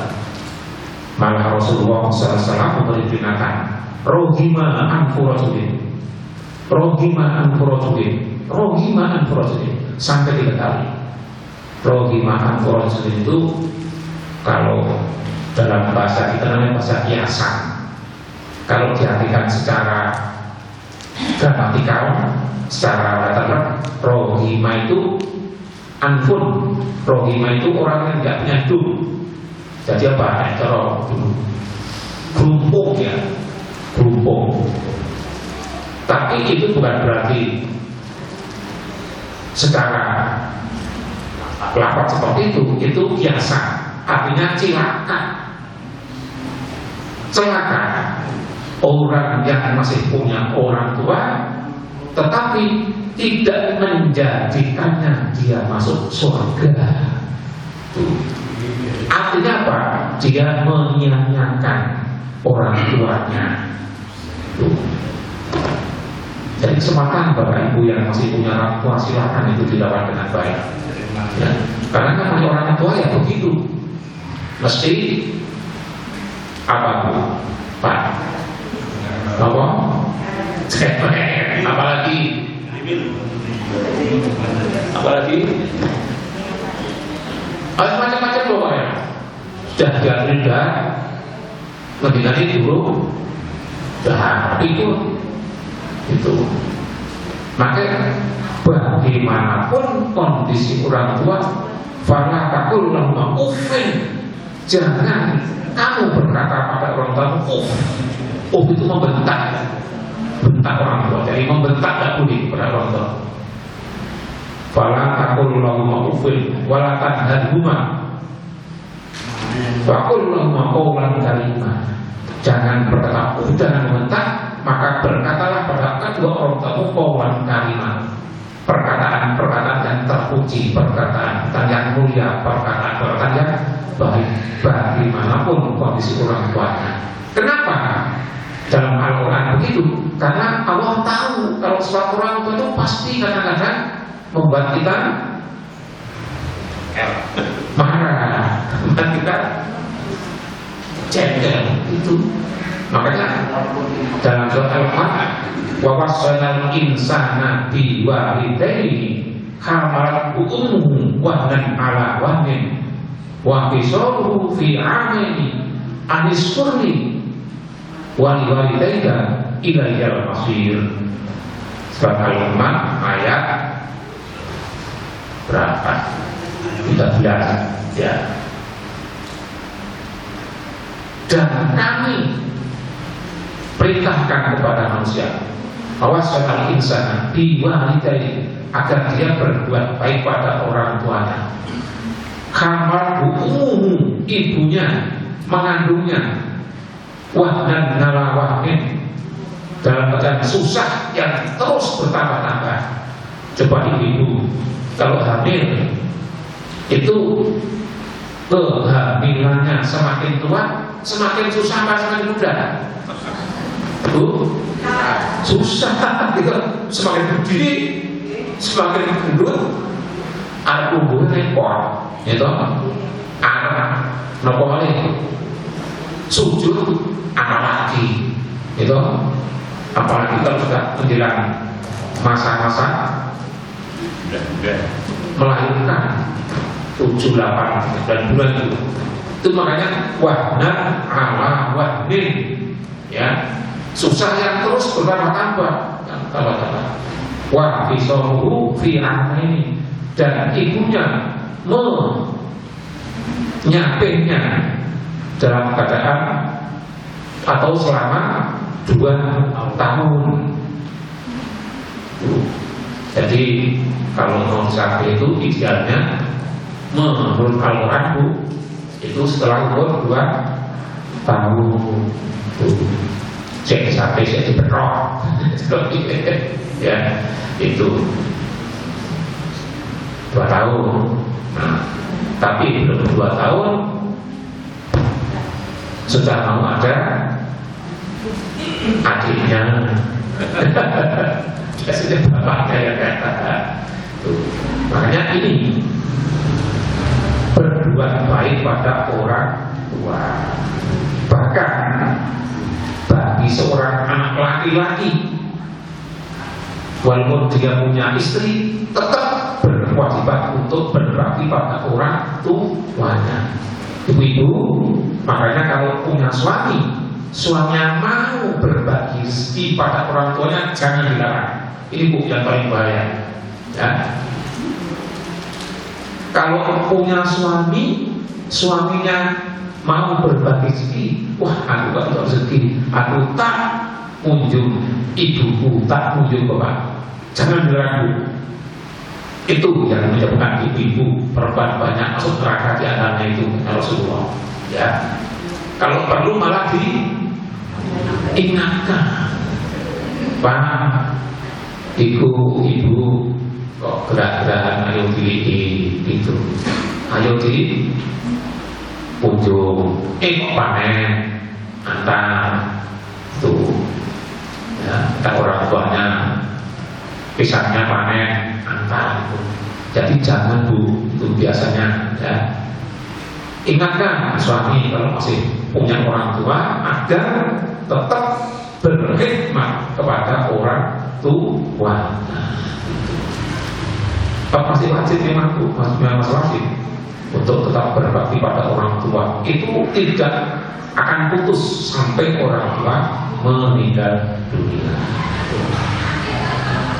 B: Malah Rasulullah SAW memberi peringatan, rohima anfurajulin, rohima anfurajulin, rohima anfurajulin, sampai 3 kali. Rohima anfurajulin itu kalau dalam bahasa kita namanya bahasa kiasan. Kalau diartikan secara gramatikal, secara kata rohima itu anfun, rohima itu orang yang tidak punya hidup. Jadi apa? Kalau gerumpung ya, gerumpung. Tapi itu bukan berarti secara lafaz seperti itu kiasan, artinya cilaka. Celaka orang yang masih punya orang tua tetapi tidak menjadikannya dia masuk surga. Artinya apa? Dia menyia-nyiakan orang tuanya. Jadi kesempatan Bapak Ibu yang masih punya orang tua, silakan itu dilakukan dengan baik. Ya. Karena namanya orang tua ya begitu, mesti apa Bu? Pak? Apa? Apalagi? Apalagi? Ada macam-macam pokoknya. Sudah diatur dah, mendingan dulu, dah itu. Maka bagaimanapun kondisi orang tua, fala taqul lahum uffin, jangan kamu berkata pada orang tua itu membentak orang tua. Jadi membentak tak boleh pada orang tua. Fala taqul lahum uffin wala tanharhuma wa qul lahum qawlan karima. Jangan berkata jangan membentak, maka berkatalah pada kedua orang tua qawlan karima, perkataan-perkataan yang terpuji, perkataan yang mulia, perkataan yang baik bagaimanapun kondisi orang tuanya. Kenapa dalam Al-Quran begitu? Karena Allah tahu kalau suatu orang tua itu pasti kadang-kadang membuat kita marah, membuat kita jengkel itu. Makanya dalam surat Al-Quran, wa wassal insana biwalidayhi hamalathu ummuhu wahnan ala wahnin wa fisaluhu fi 'amaini anishkurni wa liwalidayka ilayyal masir. Surat Al-Quran ayat berapa? 13 ya. Dan kami perintahkan kepada manusia awasal insana biwalidayhi, agar dia berbuat baik pada orang tuanya. Hamalhu, ibunya mengandungnya, wahnan ala wahnin, dalam keadaan susah yang terus bertambah-tambah. Coba ibu kalau hamil itu kehamilannya semakin tua semakin susah apa semakin mudah? Susah gitu. Semakin gede semakin gendut, ada umur repot itu anak nopo oleh sujud anak lagi itu, apalagi kalau sudah menjelang masa-masa melahirkan 7, 8, 9 bulan itu makanya wahnan ala wahnin ya, susah yang terus bertambah-tambah. Wa fisaluhu fi 'amaini, dan ibunya menyapihnya dalam keadaan atau selama 2 tahun. Jadi kalau mau sampai itu idealnya menurut Al-Quran Bu, itu setelah umur 2 tahun cek sampai saya diberok ya itu 2 tahun. Nah, tapi belum 2 tahun sudah mau ada adiknya. Sudah bapaknya yang kata. Makanya ini berbuat baik pada orang tua. Bahkan bagi seorang anak laki-laki, walaupun dia punya istri, tetap berkewajiban untuk berbakti pada orang tuanya. Ibu-ibu, makanya kalau punya suaminya mau berbagi rezeki pada orang tuanya, jangan dilarang. Ini Bu yang paling bahaya ya. Kalau punya suaminya mau berbagi rezeki, wah aku gak tahu rezeki, aku tak kunjung ibuku, tak kunjung bapak. Jangan dilarang. Itu yang menyebabkan ibu-ibu perempuan banyak masuk neraka di antaranya itu Rasulullah ya. Kalau perlu malah diingatkan, Pak, ibu kok gerak-gerakan ayo itu, ayo di kunjung, panen antar tuh ya, orang tuanya pisangnya panen antar itu. Jadi jangan Bu, itu biasanya ya. Ingatkan suami kalau masih punya orang tua agar tetap berkhidmat kepada orang tua. Masih wajib memang Bu, masih wajib untuk tetap berbakti pada orang tua. Itu tidak akan putus sampai orang tua meninggal dunia.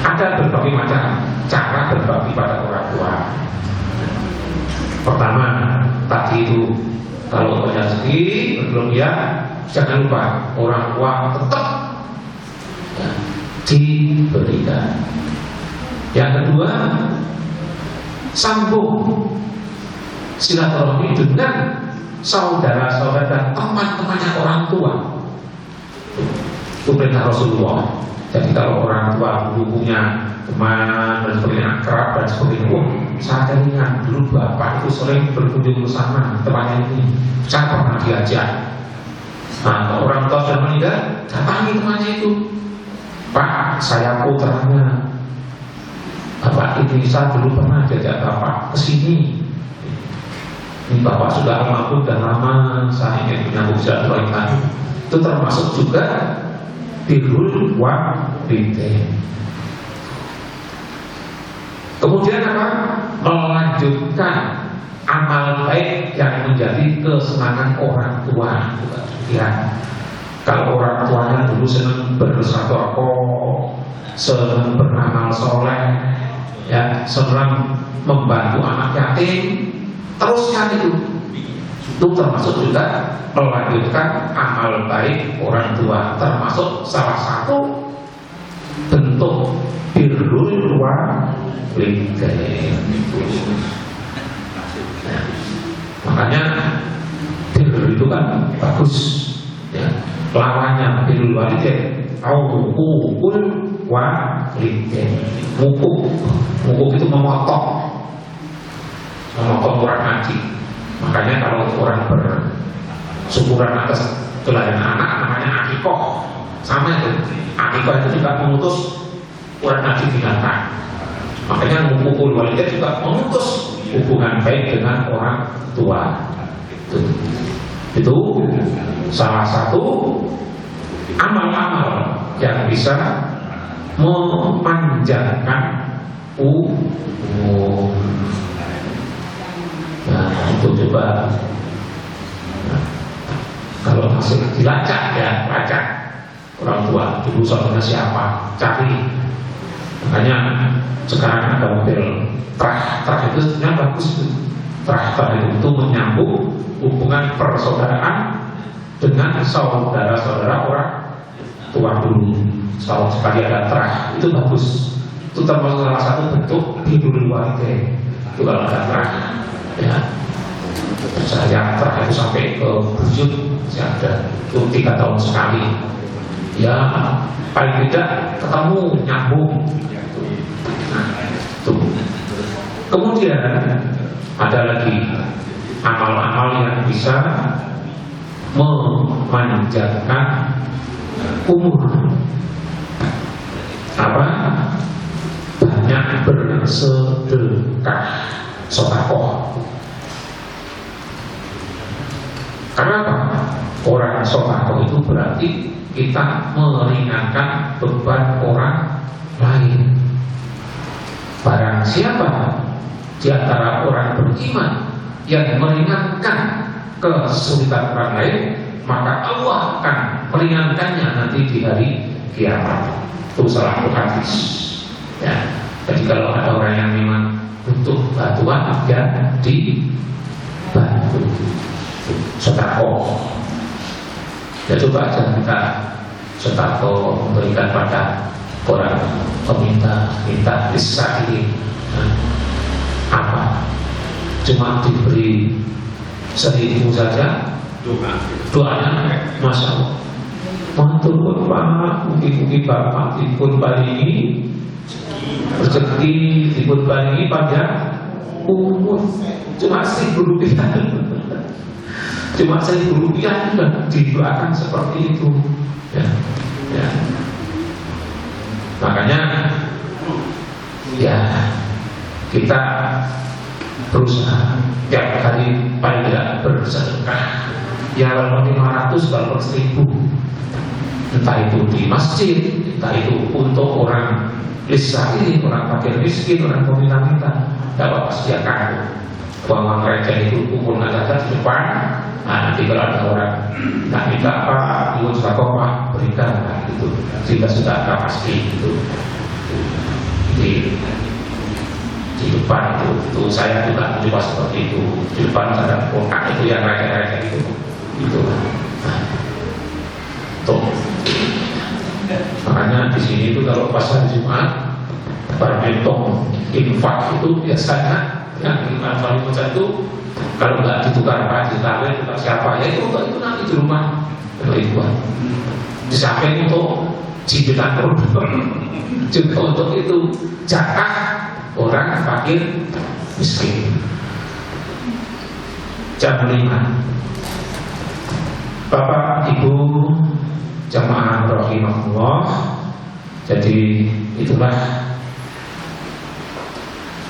B: Ada berbagai macam cara berbakti pada orang tua. Pertama, tadi itu kalau punya rezeki berlebihan, jangan lupa orang tua tetap ya, diberikan. Yang kedua, sambung silaturahmi dengan saudara-saudara dan teman-temannya orang tua. Itu perintah Rasulullah. Jadi kalau orang tua dulu punya teman dan sebagainya, akrab dan sebagainya, saya ingat dulu bapak itu sering berkunjung bersama temannya ini, saya pernah diajak. Nah, kalau orang tua sudah meninggal, datangi temannya itu, Pak, saya putranya bapak ini, saya dulu pernah diajak bapak ke sini. Ini bapak sudah almarhum dan lama, saya ingin menyambung silaturahmi. Itu termasuk juga birrul walidain. Kemudian apa? Melanjutkan amal baik yang menjadi kesenangan orang tua. Ya. Kalau orang tuanya dulu senang bersedekah, senang beramal soleh, ya, senang membantu anak yatim, teruskan itu termasuk juga melanjutkan amal baik orang tua, termasuk salah satu bentuk birrul walidain. Nah, makanya birrul itu kan bagus ya. Lawannya birrul walidain uququl walidain. Mukuk itu memotong orang haji. Makanya kalau orang bersyukuran atas kelahiran anak namanya akikoh. Sama itu, akikoh itu juga memutus orang haji binatang. Makanya mukul walidain juga memutus hubungan baik dengan orang tua. Itu salah satu amal-amal yang bisa memanjangkan umur. Nah, itu coba kalau masih dilacak ya, lacak orang tua dulu saudaranya siapa, cari. Makanya sekarang ada mobil trah itu sebenarnya bagus itu. Trah itu menyambung hubungan persaudaraan dengan saudara-saudara orang tua dulu. Sekali ada trah itu bagus. itu termasuk salah satu bentuk birrul walidain. Itu kalau nggak terakhir, ya. Saya terakhir sampai ke buyut, saya ada itu 3 tahun sekali. Ya paling tidak ketemu, nyambung. Nah, itu. Kemudian ada lagi amal-amal yang bisa memanjangkan umur. Apa? Banyak bersedekah, sedekah. Karena apa? Orang sedekah itu berarti kita meringankan beban orang lain. Barang siapa di antara orang beriman yang meringankan kesulitan orang lain, maka Allah akan meringankannya nanti di hari kiamat. Itu salah satu hadis. Ya. Jadi kalau ada orang yang memang butuh bantuan, ya dibantu. Sedekah. Ya coba aja kita sedekah memberikan pada orang peminta disakiti. Apa? Cuma diberi 1.000 saja, doanya Masya Allah. Matur Pak, mugi-mugi Bapak dipun paringi rezeki, dipun paringi panjang umur. Cuma 1.000 rupiah. Cuma 1.000 rupiah sudah didoakan seperti itu. Ya. Makanya ya kita berusaha tiap hari paling tidak bersedekah. Ya kalau 500, kalau 1.000, entah itu di masjid, entah itu untuk orang miskin, orang fakir miskin, orang peminta-minta, dapat sediakan uang mereka itu kumpulkan saja di depan. Nah, nanti kalau ada orang tak minta apa, ibu sudah Pak berikan, nah, gitu. Jika sudah ada pasti itu di depan itu saya juga mencoba seperti itu. Di depan ada kotak itu yang raja-raja itu. Nah, tuh. Makanya di sini itu kalau pas hari Jumat berhitung infak itu biasanya yang iman paling besar itu kalau nggak ditukar Pak Jitare, tukar siapa ya itu nanti di rumah itu di samping untuk jibitan produk juga untuk itu zakat orang fakir miskin. Jam 5 Bapak Ibu jamaah rahimahullah. Jadi itulah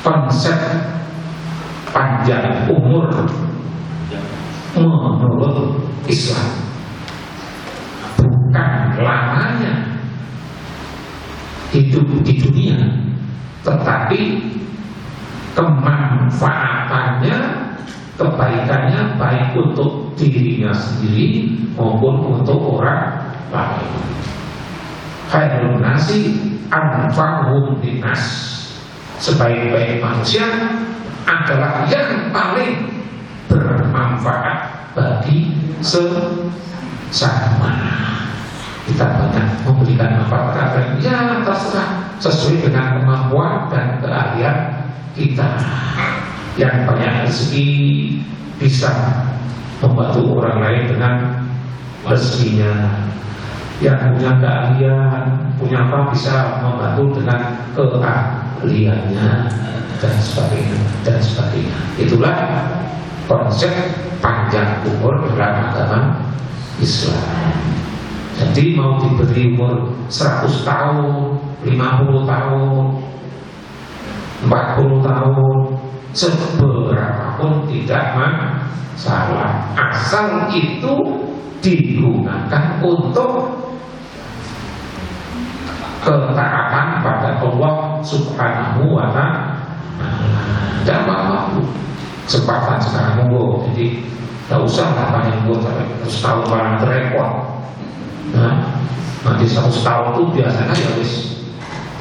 B: konsep panjang umur menurut Islam. Bukan lamanya hidup di dunia, tetapi kemanfaatannya, kebaikannya baik untuk dirinya sendiri maupun untuk orang lain. Khairun nasi anfa'uhum linnas. Sebaik-baik manusia adalah yang paling bermanfaat bagi sesama. Kita banyak memberikan manfaat pada ya terserah sesuai dengan kemampuan dan keahlian kita. Yang banyak rezeki bisa membantu orang lain dengan rezekinya. Yang punya keahlian, punya apa bisa membantu dengan keahliannya dan sebagainya. Itulah konsep panjang umur dalam agama Islam. Jadi mau diberi umur 100 tahun, 50 tahun, 40 tahun, seberapapun tidak masalah, asal itu digunakan untuk ketaatan pada Allah Subhanahu wa ta'ala. Dan apa-apa kesempatan sekarang monggo. Jadi tidak usah panjang umur sampai 100 tahun malah repot. Nah, nanti 100 tahun itu biasanya ya wis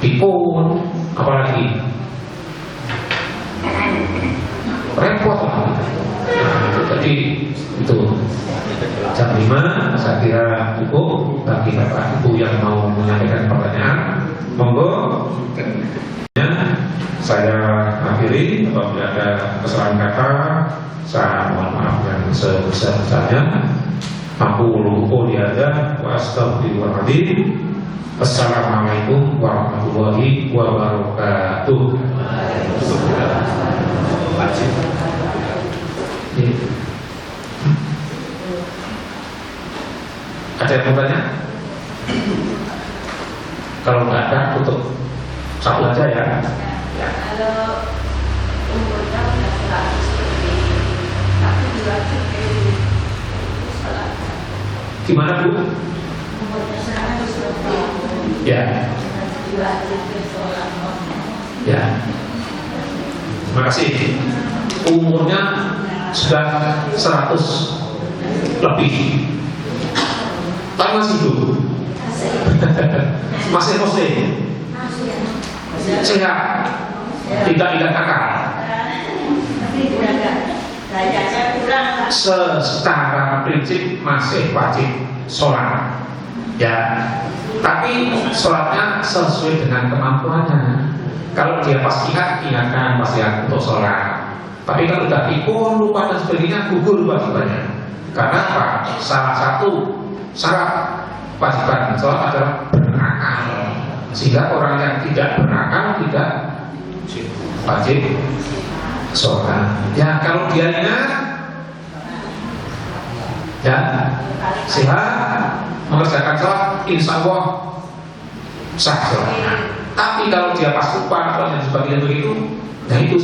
B: pikun, apalagi repot lah. Jadi itu jam 5 saya kira cukup bagi Bapak Ibu yang mau menyampaikan pertanyaan. Monggo Saya akhiri. Apabila ada kesalahan kata, saya mohon maaf yang sebesar-besarnya. Aku qouli hadza wa astaghfirullahaladzim. Assalamualaikum warahmatullahi wabarakatuh. Ada yang mau tanya? Kalau nggak ada, tutup. Satu aja ya.
D: Kalau umurnya sudah 100 lebih, tapi diwajib sholat.
B: Gimana Bu?
D: Umurnya 100 lebih,
B: Ya,
D: diwajib sholat.
B: ya. Terima kasih. Umurnya sudah 100 lebih, tapi masih hidup. Masih muslim, sehat, tidak akal. Secara prinsip masih wajib sholat, ya. Tapi sholatnya sesuai dengan kemampuannya. Kalau dia pas ingatkan pasti untuk sholat. Tapi kalau sudah pikun, lupa dan sebagainya, gugur wajibannya. Karena apa? Salah satu syarat kewajiban sholat adalah berakal. Sehingga orang yang tidak berakal tidak wajib sholat. Ya kalau dia ingat, ya sehat, mengerjakan sholat, insya Allah sah sholat. Tapi kalau dia pas lupa dan sebagainya begitu, nah itu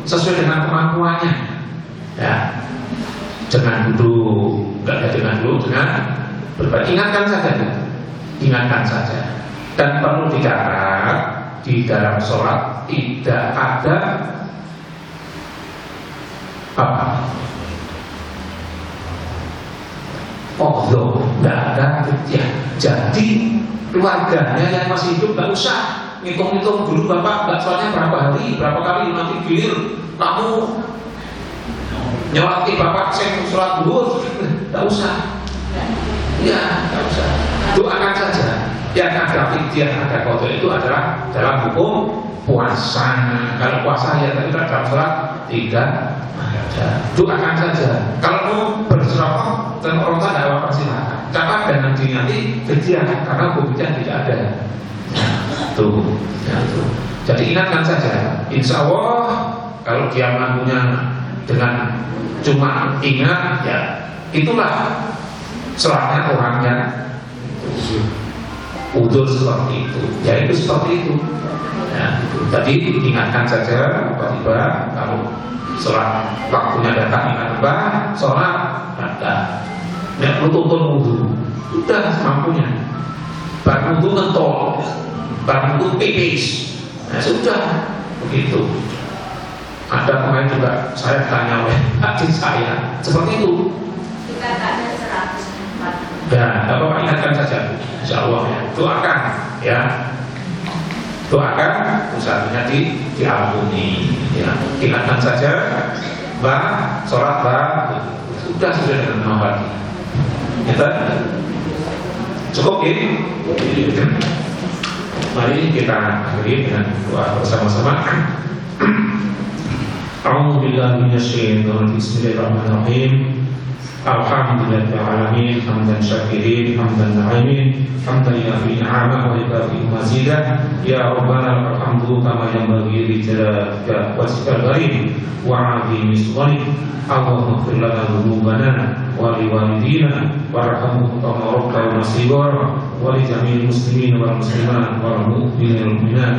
B: sesuai dengan kemampuannya. Ya, jangan duduk, dengan berbagi. Ingatkan saja. Dan perlu dicatat, di dalam sholat tidak ada apa? Tidak ada ya. Jadi keluarganya yang masih hidup nggak usah ngitung-ngitung dulu Bapak nggak sholatnya berapa hari, berapa kali, nanti gilir kamu nyolati Bapak saya sholat dulu, nggak usah. Ya, nggak usah. Doakan saja. Yang ada fidyah, ada qada itu adalah dalam hukum puasa. Kalau puasa ya tadi dalam sholat tidak ada. Doakan saja. Kalau mau bersedekah dan orang tua tidak apa-apa silakan. Catat dan nanti fidyah karena hukumnya tidak ada. Tuh, ya, tuh. Jadi ingatkan saja. Insya Allah kalau dia melakukannya dengan cuma ingat, ya itulah sholatnya orang yang udur seperti itu, ya itu seperti itu. Ya, jadi ingatkan saja tiba-tiba kalau sholat waktunya datang ingat sholat datang, ya tuntun wudhu, sudah semampunya. Baru wudhu ngentol, baru wudhu pipis, nah sudah begitu. Ada kemarin juga saya tanya oleh adik saya seperti itu.
D: Dikatakan 104.
B: Ya, Bapak ingatkan saja, insya Allah ya. Doakan, ya. Doakan, usahanya diampuni. Ya, ingatkan saja, sholat sudah dengan nama kita cukup ini. Mari kita akhiri dengan doa bersama-sama. A'udzubillahi minasyaitonir rajim. Bismillahirrahmanirrahim. Alhamdulillahil alamin, hamdan syakirin, hamdan na'imin, hamdan yafi ni'amah wa yukafi mazidah. Ya Rabbana alhamdu kama yanbaghi li jalaalika wajhikal karim wa 'azimi sultanik. Allahumma ighfir lana dhunubana wa li walidina warhamhum kama rabbayana shighara wa li jami'il muslimin wal muslimat wal mu'minin wal mu'minat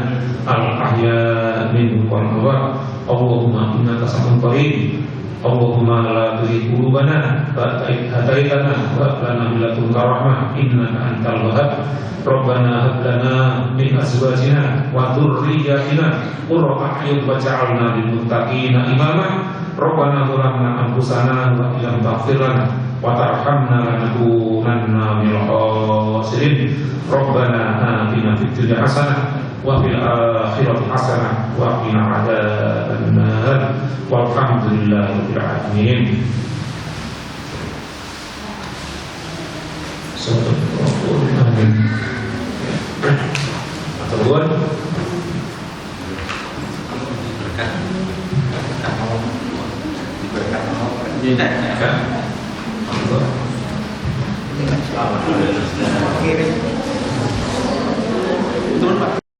B: al ahya'i minhum wal amwat. Allahumma innaka sami'un qarib. Allahumma la tuzigh qulubana ba'da idh hadaytana wa hab lana min ladunka rahmah innaka antal wahhab. Rabbana hab lana min azwajina wa dhurriyyatina qurrata a'yun waj'alna lil muttaqina imama. Rabbana zalamna anfusana wa illam taghfir lana wa tarhamna lanakunanna minal khasirin. Rabbana atina fid dunya hasanah wa fil akhirati hasanah wa qina adzabannar. Walhamdulillahirabbil alamin. Amin. Atur Kan?